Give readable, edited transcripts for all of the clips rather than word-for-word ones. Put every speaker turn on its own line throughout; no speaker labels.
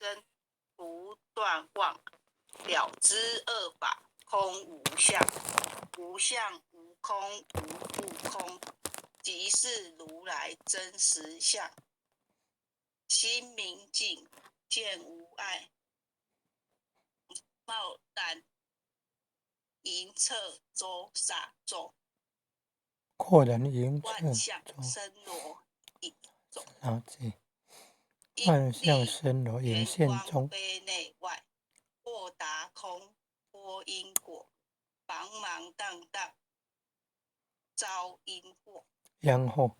根不断妄，了知二法空无相，无相无空无不空，即是如来真实相。心明净，见无碍，贸然迎彻周洒众，
阔人迎
万象
彻周
森罗影中，
洒际，万象森罗影现
圆
中，
光非内外，豁达空波因果，茫茫荡荡招因祸，
殃祸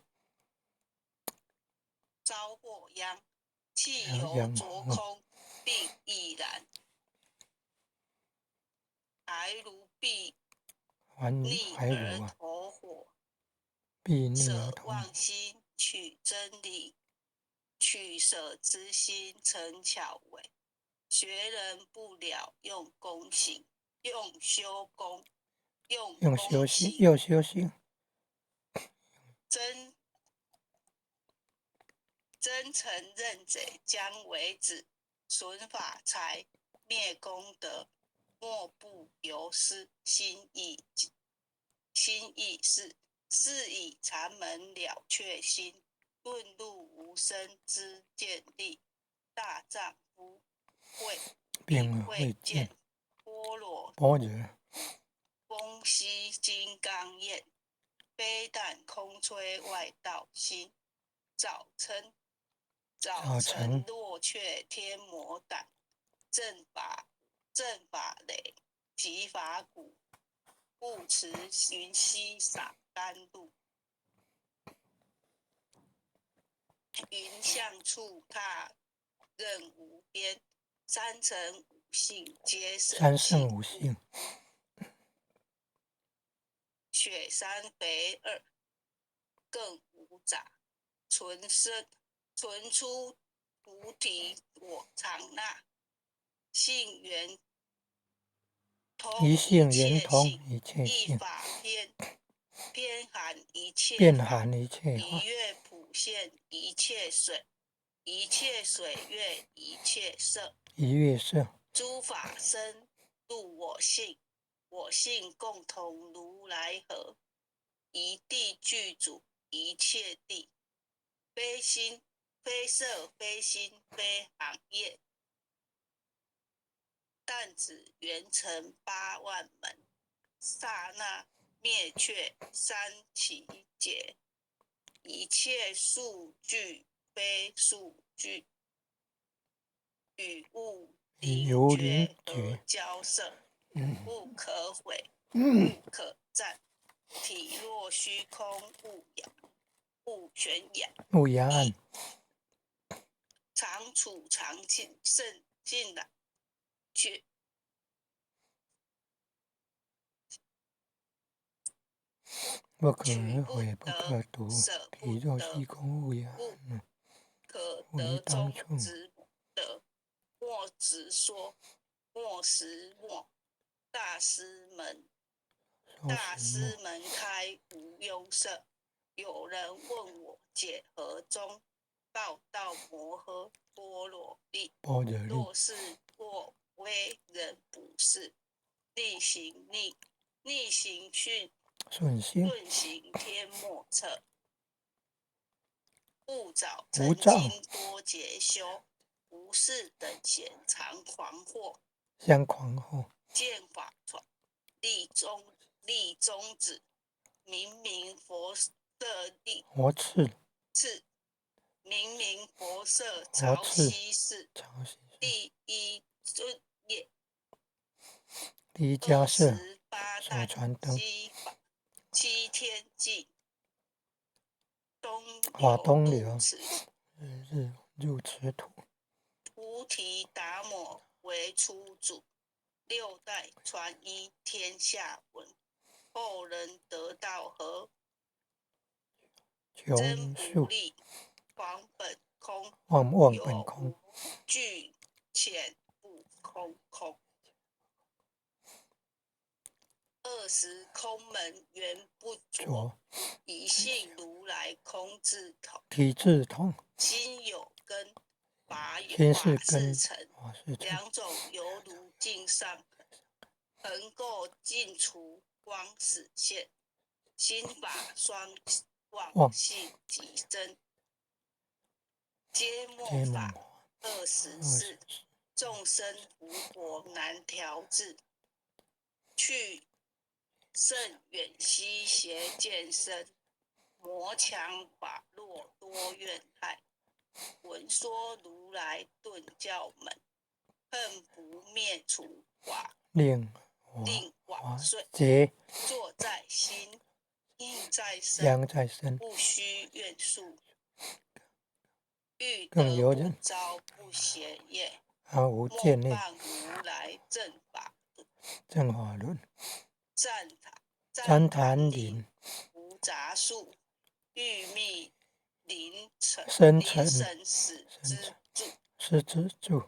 招祸殃，气由着空并亦然，还如必逆而投火，舍妄心取真理，取舍之心成巧为。学人不了用功行，用修功，用
修行，
真诚认贼将为止，损法财，灭功德，莫不由是心意是，是以禅门了却心，顿入无生之见力，大丈夫并会见般若风息金刚焰，非但空吹外道心，早晨落却天魔胆，正法雷即法鼓，不持寻溪洒甘露，云相处踏任无边，三乘五性皆神性，雪山肥二更无杂，存出菩提我常纳，性圆通一切性，一法偏含一切法，一月普现一切水，一切水月一切色，诸法生入我性，我性共同如来合，一地具足一切地，非色非心非行业，但指圆成8万门，刹那灭却三奇劫，一切数据非数据，与物灵觉而交涉，不可毁，不可占，体若虚空，勿悬仰，常处常静，甚静然，
不可毁，不可夺，体若虚空，勿言
可得中之德，莫直说，莫实默，大师门开无忧色。有人问我解何中，道摩诃般若力。若是若为人不是，逆行顺行天莫测。勿早成精多劫修，无事等闲常狂惑。见法传，立宗旨，明明佛色明明佛色潮汐事，第一尊业28代7天记，东流入此土，菩提达摩为初祖，6代传依天下闻，后人得道何？真不立，忘本空，有无俱浅不空。20空门缘不着，一性如来空自同。心有根，法
心
法
是根，
事成，
法是成，
两种犹如镜上，能够尽除光死现，心法双旺性极增，皆末法24，众生福薄难调制，去甚远兮邪见深，魔强法弱多怨害。闻说如来顿教门，恨不灭除法，令往遂。
结
坐在心，应在身，
殃在身，
不须怨诉。欲
更有人
得不招不邪业，
毫无
莫
见念，
谤如来正法论。
正法论，
赞
坛
林无杂树，欲觅灵
深
神使之助。
是之助。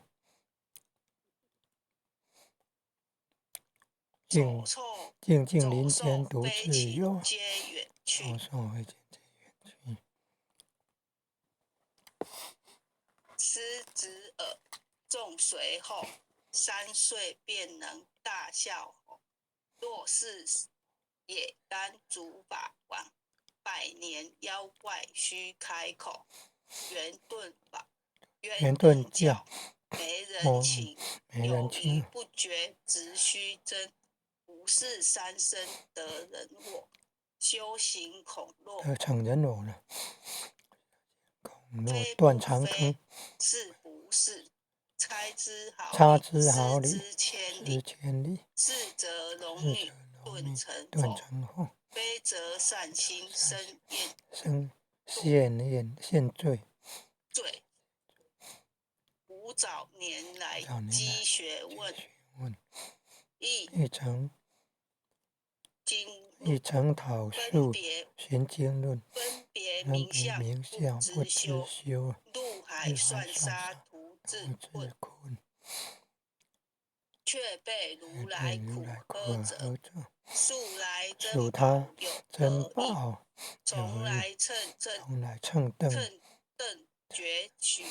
静静林间独自游，
皆远去。师子耳，众随后，3岁便能大笑吼。若是也甘主法王，100年妖怪须开口。圆顿教，没人情，有疑不决，直须争。不是三生得人我，修行恐落。
得逞人我了，
非
断肠坑，
是不是？差之毫厘，失之
千里。
是则龙女顿成佛，非则善心生
现罪。
吾早年来积学问，一曾讨述寻经论，分别名相不知修，入海算沙徒自困，却被如来苦喝者，素来珍宝有恶意，从来乘正觉虚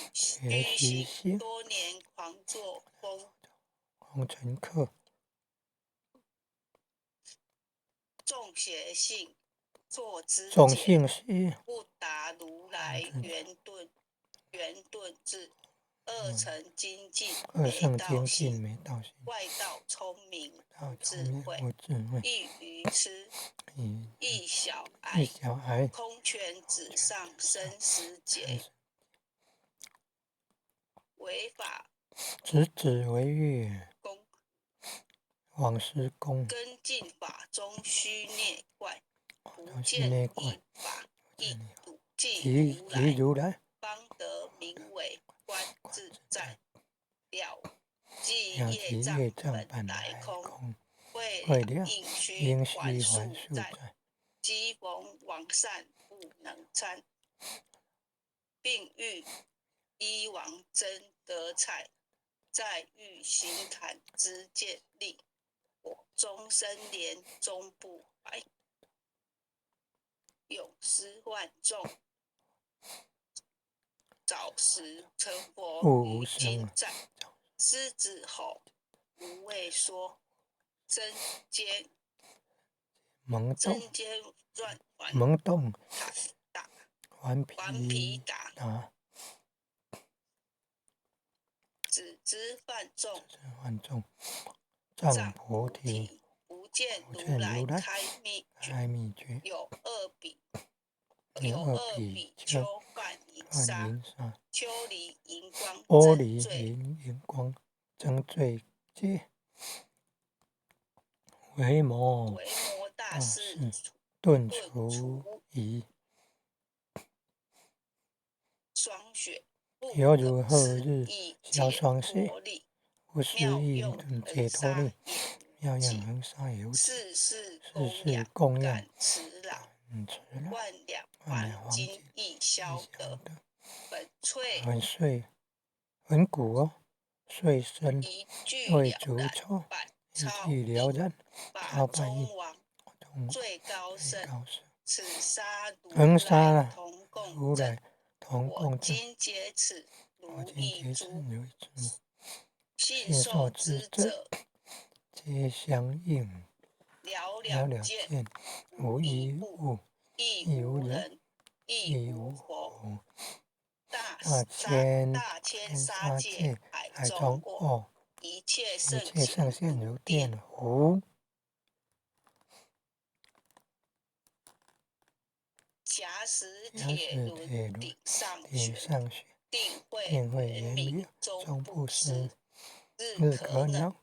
行，多年狂作
红尘客，
众邪性，作之
解，
不达如来圆顿智，二乘精进没道性，外道聪明无智慧，亦愚痴，亦小癌，空拳指上生死劫，违法
指为月，往施功，
根进法中须孽怪，不见一法亦笃即如来，方得名为观自在，了即业障本来空，会了应须还数在，机逢王善不能参，并欲依王真得彩，再欲行坎之见力，我终生莲终不怀，永失万众，早时成佛于今在。狮子吼，无畏说，真奸
懵懂，顽皮打，
只知犯众，
障菩提，
不见如来开秘诀，有二比丘幻银沙，丘离银光
争罪戒，维摩大士顿除疑，犹如后日消霜雪，不思议解脱力，妙用恒沙有子，世事供养
万两黄金亦消得，
粉碎粉骨碎身，为足臭，一句了然，超百亿，
最高胜，恒
沙
如来同共振，我今解此如意珠。信
信
受
受之
之者
者，皆相应。
了
了
了见，
见，
无
无一
一物，
物，
亦
亦无人，
无人，亦
亦
无
无
佛。
佛。
大
大
千
千
沙界
沙界
海
海
中卧，
中卧，
一切
一
圣
切圣
贤
贤如
如电
电弧。
假使
假
铁
使
轮
铁轮
顶上
顶
旋，
上旋，
定慧
定慧
圆
圆明
明终
终不
不失。
失。
日
日
可冷，
可冷，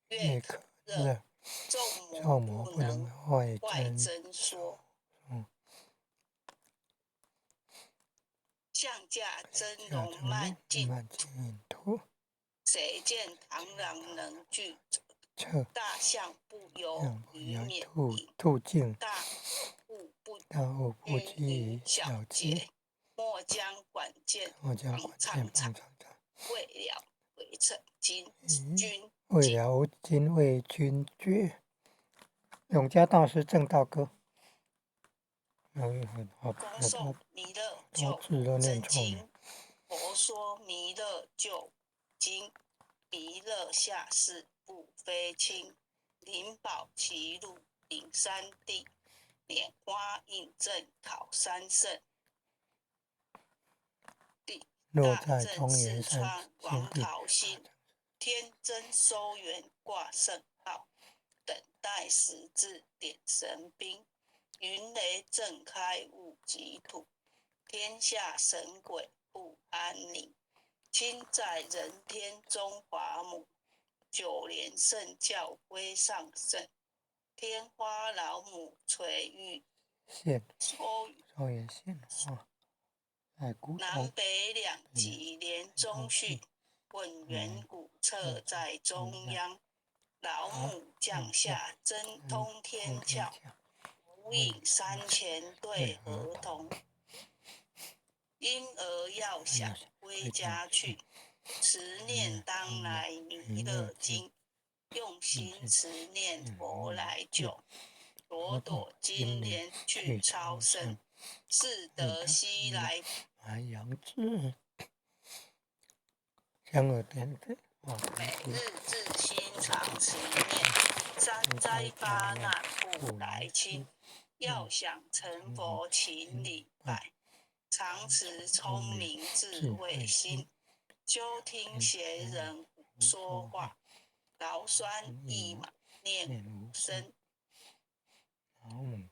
月
月可
热，
热，
众
众
魔不
魔不能
能
外
外
真
真说。降驾真
驾
容慢镜，
慢镜图，
谁见螳螂能拒
侧
大象不由
样不
于冕
摇兔
影。
兔镜，
大物不
大物不
拘
拘于
小
小
节
节，
莫将管见
莫将
放
管
苍苍。
见放长长。
为了围城金君
为了吾今为君绝。永嘉大师正道歌，
恭送弥勒
多
救
字都念
真
错了。
经。佛说弥勒救经，弥勒下世不非轻。灵宝齐入顶三地，拈花印证考三圣。
落
大正
在中
四
原山
川王
地，
桃心，天真收元挂圣号，等待时至点神兵。云雷震开五极土，天下神鬼不安宁。亲在人天中华母，九连圣教归上圣。天花老母垂玉
县
收
寿元县在古
南
东
北两极连中续，混元古册在中央。老母降下真通天窍，无影山前对合同。婴儿要想归家去，持念当来弥勒经。用心持念佛来救，朵朵金莲去超生。自得西来
杨志，香耳点点，
每日自心常持念，三灾八难不来侵。要想成佛勤礼拜，常持聪明智慧心。休听邪人胡说话，劳酸一马念无声。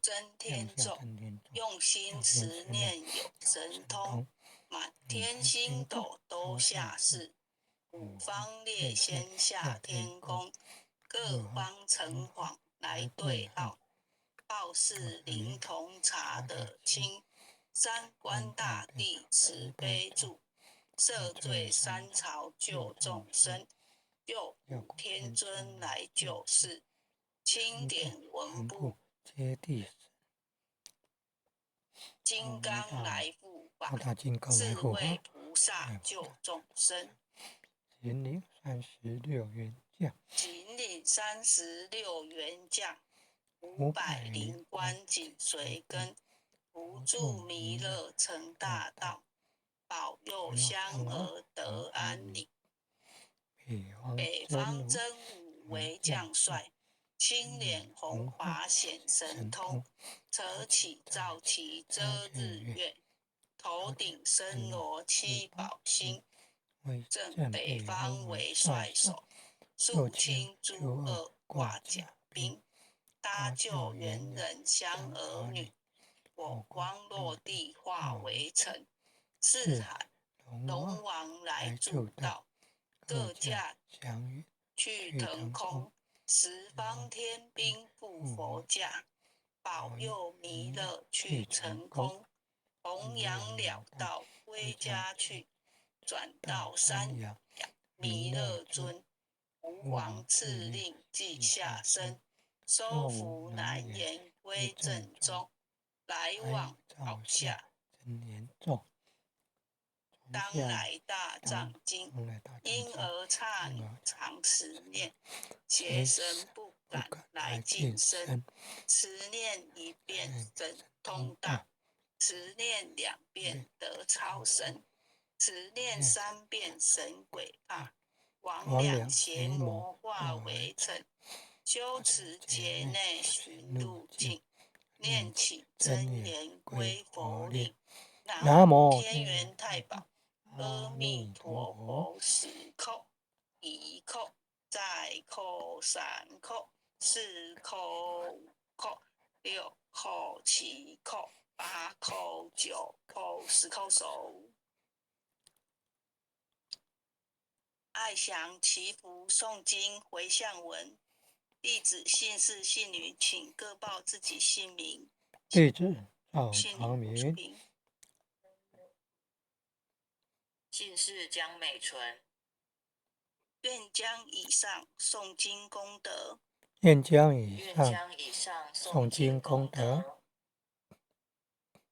真天咒，用心持念有神通，满天星斗都下世。五方列仙下天宫，各方城隍来对号。报事灵童查得清，三官大帝慈悲助，赦罪三朝救众生。又五天尊来救世，钦点文部
接地
金刚来护法，
金刚来
四
护法，
位菩萨救众生。
引领36员将，
引领36员将，500灵官紧随跟，扶助弥勒成大道，保佑香儿得安宁。北方真武为将帅，青脸红华显神通。扯起皂旗遮日月，头顶身罗七宝星。正北方为帅首，肃清诸恶挂甲兵。搭救猿人香儿女，火光落地化为尘。四海龙王来助道，各驾去腾空。十方天兵护佛驾，保佑弥勒去成空。弘扬了道归家去，转到山养弥勒尊。吾王赐令即下生，收服难言归正宗。来往好下
真言咒，
当来大藏经，婴儿刹女常持念，邪神不敢来近身。持念一遍神通大，持念2遍得超生。只念3遍神鬼怕，魍
魍
魉
魉邪
邪魔
魔
化
化
为
为
尘，
尘，
修
修
持劫
持劫
内
内
寻
寻路
路径
径，，
念
念起
起真
真言
言
归
归
佛令。
佛令。南
南
无
无天
天元
元
太保，阿
阿
弥
弥陀
陀
佛。
佛，时叩一叩，再叩3叩，4叩5叩，6叩7叩，8叩9叩，10叩手。爱祥祈福诵经回向文，弟子姓氏姓名，请各报自己姓名。
弟子赵
姓
长明，
名
姓氏江美纯，
愿将以上诵经功德，
愿将以
愿
上
将以上
诵经
诵经
功
功
德
德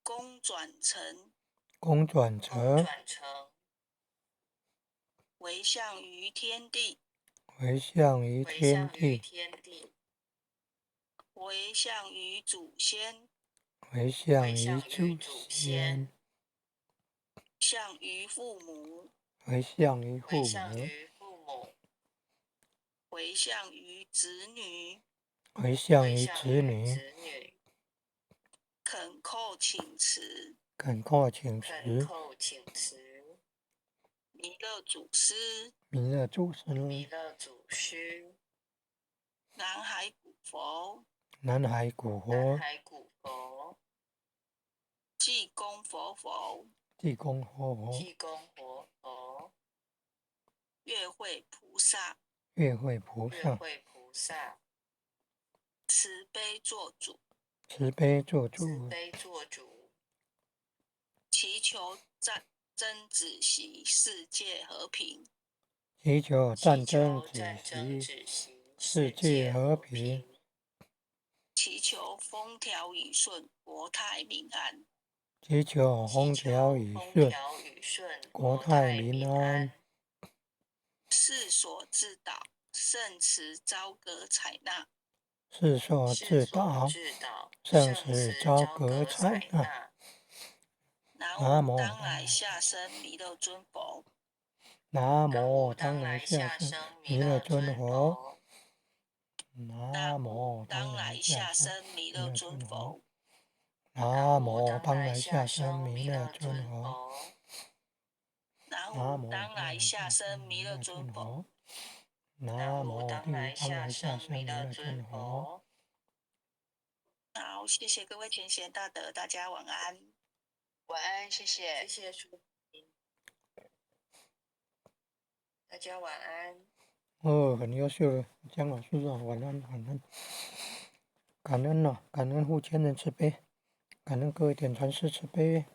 功转成
公转
公
成，
转成，
回向于天地，
回向于
回
天
向于
地，
天地，
回向于祖先，
回向于
回向于
祖
祖
先，
先，
向于父母，
回向于
回
父母，
向于父母，
回向于子女，
回向于
回向于
子女，
子女，
恳叩请辞，
恳叩请
恳
辞，
叩请辞，
弥勒祖师，
弥勒祖师，
弥勒祖师，
南海古佛，
南海古
南
佛，
海古佛，
济公活佛，
济公活佛，
济公活佛，
月慧菩萨，
月慧菩萨，
月慧菩萨，
慈悲做主，
慈悲做
慈
主，
悲做主，
祈求真止息，世界和平。
祈求
祈
战争
求
止
战争
息，
止息，
世界和平，
祈求风调雨顺，国泰民安。
祈求
祈
风调
求
雨顺，
风调雨顺，
国泰民安。
世所自导，圣慈昭格采纳。
世所
世所
自导，
至导，
圣
圣
慈昭
慈昭格
格采纳。
采纳。
南
南无
无当来下生弥勒尊佛。
南
南
无
无当来
当来下
下
生
生弥
弥勒
勒尊
尊佛。
佛。
南无当
当来
来下
下
生
生弥
弥勒
勒尊
尊佛。
佛。
南无
当
当来
来下
下生
生弥
弥勒
勒尊
尊佛。
佛。
南
南无
无当来下生弥勒尊佛。
南
南无
无当来下
下
生
生弥勒
弥勒尊
尊佛。
佛。
好，谢谢各位全贤大德，大家晚安。
晚安，谢谢。谢谢书评。大家晚安。
哦，很优秀的姜老师啊，晚安，晚安。感恩啊，感恩护天人慈悲，感恩各位点传师慈悲，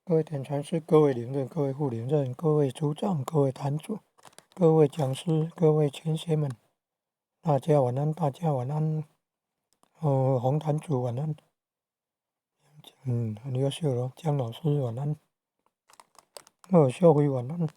各位点传师，各位领任，各位副领任，各位组长，各位坛主，各位讲师，各位前贤们，大家晚安，大家晚安。红坛主晚安。很优秀了，姜老师晚安。小辉晚安。